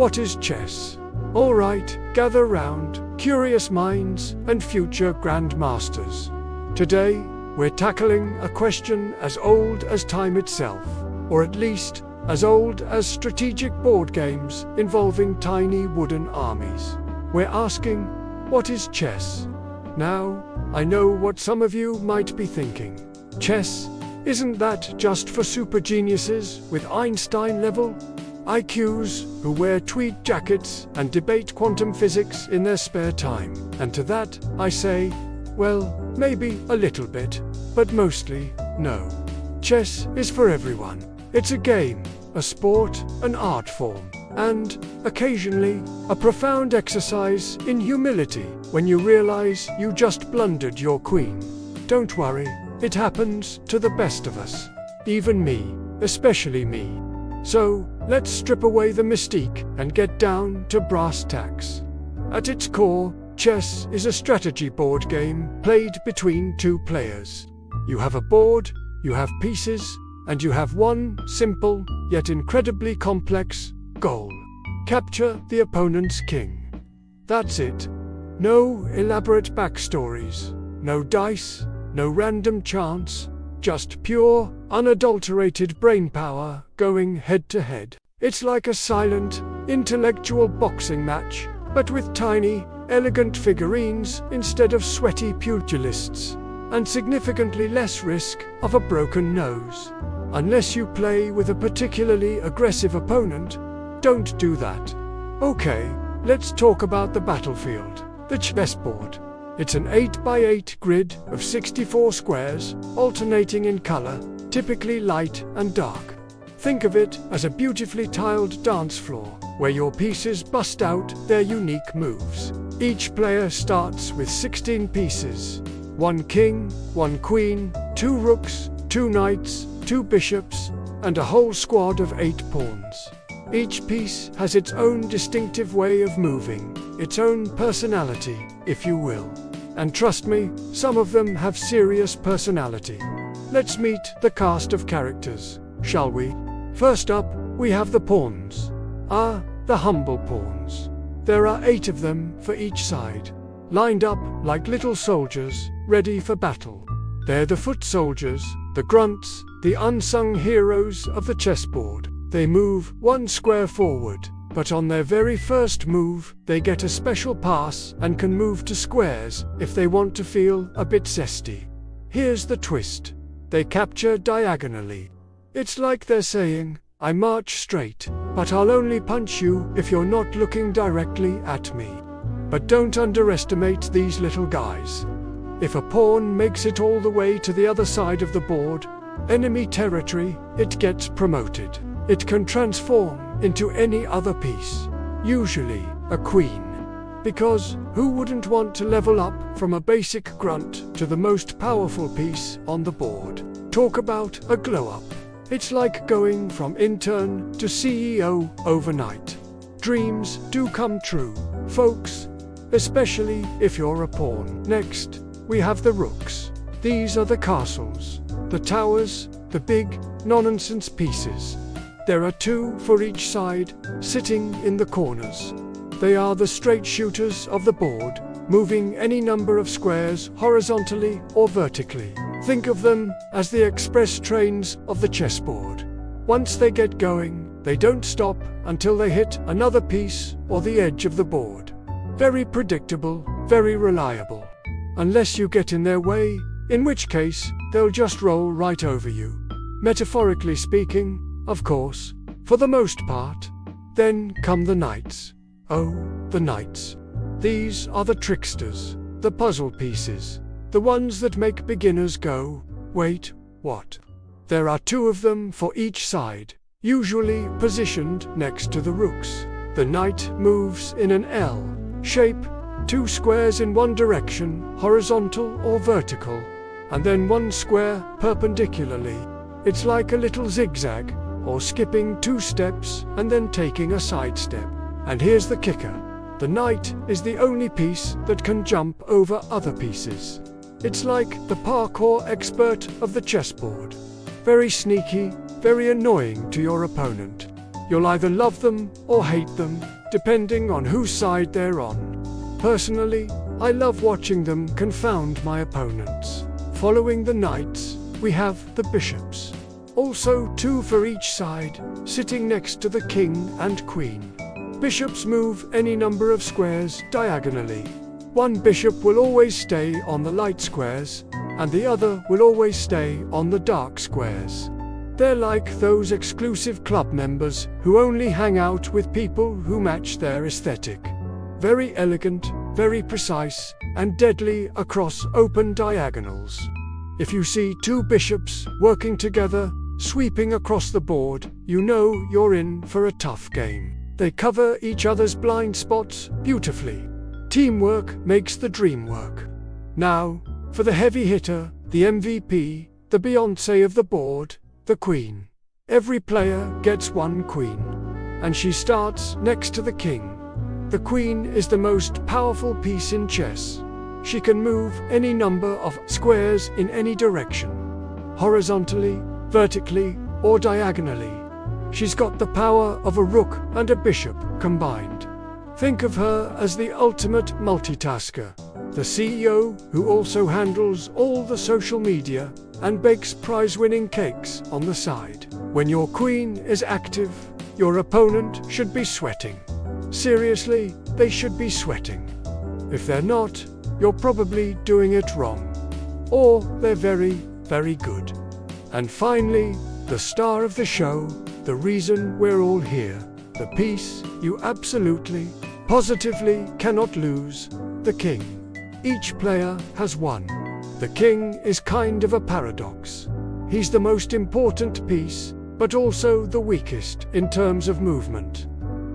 what is chess? Alright, gather round, curious minds and future grandmasters. Today, we're tackling a question as old as time itself, or at least as old as strategic board games involving tiny wooden armies. We're asking, what is chess? Now, I know what some of you might be thinking. Chess, isn't that just for super geniuses with Einstein-level IQs who wear tweed jackets and debate quantum physics in their spare time? And to that, I say, well, maybe a little bit, but mostly, no. Chess is for everyone. It's a game, a sport, an art form, and, occasionally, a profound exercise in humility when you realize you just blundered your queen. Don't worry, it happens to the best of us. Even me, especially me. So, let's strip away the mystique and get down to brass tacks. At its core, chess is a strategy board game played between two players. You have a board, you have pieces, and you have one simple, yet incredibly complex, goal. Capture the opponent's king. That's it. No elaborate backstories, no dice, no random chance, just pure, unadulterated brainpower going head-to-head. It's like a silent, intellectual boxing match, but with tiny, elegant figurines instead of sweaty pugilists, and significantly less risk of a broken nose. Unless you play with a particularly aggressive opponent, don't do that. Okay, let's talk about the battlefield, the chessboard. It's an 8x8 grid of 64 squares, alternating in color, typically light and dark. Think of it as a beautifully tiled dance floor, where your pieces bust out their unique moves. Each player starts with 16 pieces. 1 king, 1 queen, 2 rooks, 2 knights, 2 bishops, and a whole squad of 8 pawns. Each piece has its own distinctive way of moving, its own personality, if you will. And trust me, some of them have serious personality. Let's meet the cast of characters, shall we? First up, we have the pawns. The humble pawns. There are 8 of them for each side, lined up like little soldiers, ready for battle. They're the foot soldiers, the grunts, the unsung heroes of the chessboard. They move 1 square forward, but on their very first move, they get a special pass and can move to squares if they want to feel a bit zesty. Here's the twist. They capture diagonally. It's like they're saying, I march straight, but I'll only punch you if you're not looking directly at me. But don't underestimate these little guys. If a pawn makes it all the way to the other side of the board, enemy territory, it gets promoted. It can transform into any other piece, usually a queen. Because who wouldn't want to level up from a basic grunt to the most powerful piece on the board? Talk about a glow-up. It's like going from intern to CEO overnight. Dreams do come true, folks, especially if you're a pawn. Next, we have the rooks. These are the castles, the towers, the big, nonsense pieces. There are 2 for each side, sitting in the corners. They are the straight shooters of the board, moving any number of squares horizontally or vertically. Think of them as the express trains of the chessboard. Once they get going, they don't stop until they hit another piece or the edge of the board. Very predictable, very reliable. Unless you get in their way, in which case, they'll just roll right over you. Metaphorically speaking, of course, for the most part. Then come the knights. Oh, the knights. These are the tricksters, the puzzle pieces, the ones that make beginners go, wait, what? There are 2 of them for each side, usually positioned next to the rooks. The knight moves in an L shape, 2 squares in one direction, horizontal or vertical, and then 1 square perpendicularly. It's like a little zigzag, or skipping 2 steps and then taking a side step. And here's the kicker. The knight is the only piece that can jump over other pieces. It's like the parkour expert of the chessboard. Very sneaky, very annoying to your opponent. You'll either love them or hate them, depending on whose side they're on. Personally, I love watching them confound my opponents. Following the knights, we have the bishops. Also 2 for each side, sitting next to the king and queen. Bishops move any number of squares diagonally. One bishop will always stay on the light squares, and the other will always stay on the dark squares. They're like those exclusive club members who only hang out with people who match their aesthetic. Very elegant, very precise, and deadly across open diagonals. If you see 2 bishops working together, sweeping across the board, you know you're in for a tough game. They cover each other's blind spots beautifully. Teamwork makes the dream work. Now, for the heavy hitter, the MVP, the Beyoncé of the board, the queen. Every player gets 1 queen, and she starts next to the king. The queen is the most powerful piece in chess. She can move any number of squares in any direction, horizontally, vertically, or diagonally. She's got the power of a rook and a bishop combined. Think of her as the ultimate multitasker, the CEO who also handles all the social media and bakes prize-winning cakes on the side. When your queen is active, your opponent should be sweating. Seriously, they should be sweating. If they're not, you're probably doing it wrong. Or they're very, very good. And finally, the star of the show, the reason we're all here, the piece you absolutely, positively cannot lose, the king. Each player has 1. The king is kind of a paradox. He's the most important piece, but also the weakest in terms of movement.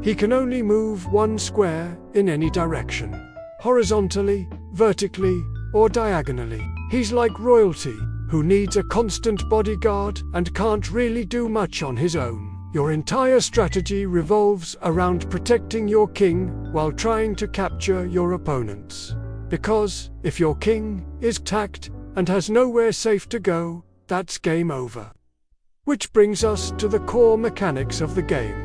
He can only move 1 square in any direction, horizontally, vertically, or diagonally. He's like royalty, who needs a constant bodyguard and can't really do much on his own. Your entire strategy revolves around protecting your king while trying to capture your opponents. Because if your king is attacked and has nowhere safe to go, that's game over. Which brings us to the core mechanics of the game.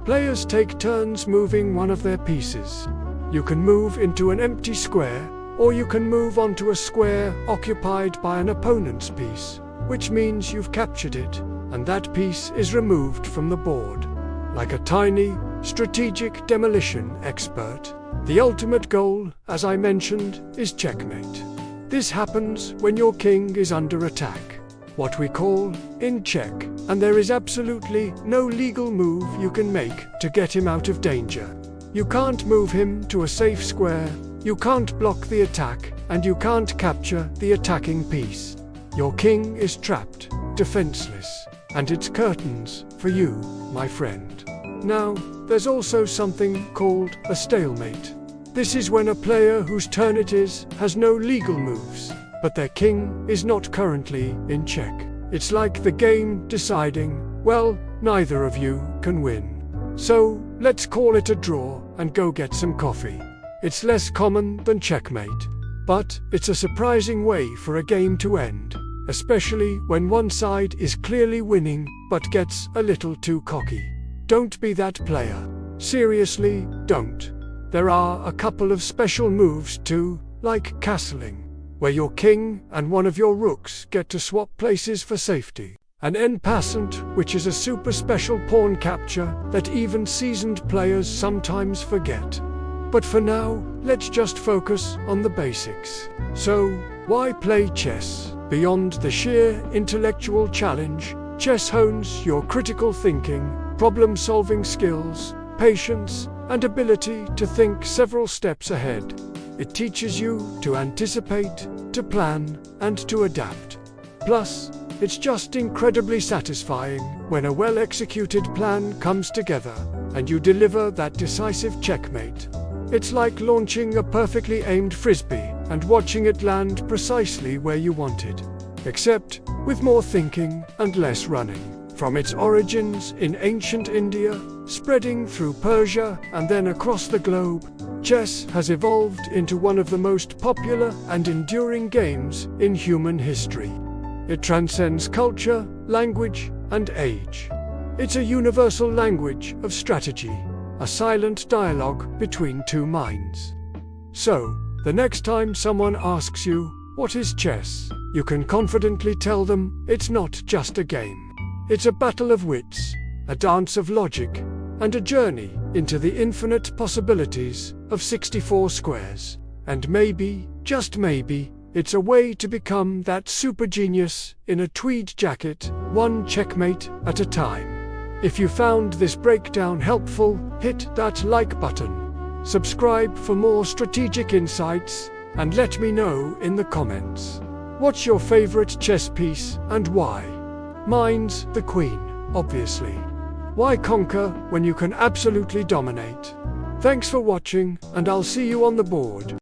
Players take turns moving one of their pieces. You can move into an empty square, or you can move onto a square occupied by an opponent's piece, which means you've captured it, and that piece is removed from the board. Like a tiny, strategic demolition expert, the ultimate goal, as I mentioned, is checkmate. This happens when your king is under attack, what we call in check, and there is absolutely no legal move you can make to get him out of danger. You can't move him to a safe square, you can't block the attack, and you can't capture the attacking piece. Your king is trapped, defenseless, and it's curtains for you, my friend. Now, there's also something called a stalemate. This is when a player whose turn it is has no legal moves, but their king is not currently in check. It's like the game deciding, well, neither of you can win. So, let's call it a draw and go get some coffee. It's less common than checkmate, but it's a surprising way for a game to end, especially when one side is clearly winning but gets a little too cocky. Don't be that player. Seriously, don't. There are a couple of special moves too, like castling, where your king and one of your rooks get to swap places for safety. And passant, which is a super special pawn capture that even seasoned players sometimes forget. But for now, let's just focus on the basics. So, why play chess? Beyond the sheer intellectual challenge, chess hones your critical thinking, problem-solving skills, patience, and ability to think several steps ahead. It teaches you to anticipate, to plan, and to adapt. Plus, it's just incredibly satisfying when a well-executed plan comes together and you deliver that decisive checkmate. It's like launching a perfectly aimed frisbee and watching it land precisely where you want it, except with more thinking and less running. From its origins in ancient India, spreading through Persia and then across the globe, chess has evolved into one of the most popular and enduring games in human history. It transcends culture, language, and age. It's a universal language of strategy, a silent dialogue between two minds. So, the next time someone asks you, "What is chess?" you can confidently tell them it's not just a game. It's a battle of wits, a dance of logic, and a journey into the infinite possibilities of 64 squares. And maybe, just maybe, it's a way to become that super genius in a tweed jacket, one checkmate at a time. If you found this breakdown helpful, hit that like button. Subscribe for more strategic insights, and let me know in the comments. What's your favorite chess piece and why? Mine's the queen, obviously. Why conquer when you can absolutely dominate? Thanks for watching, and I'll see you on the board.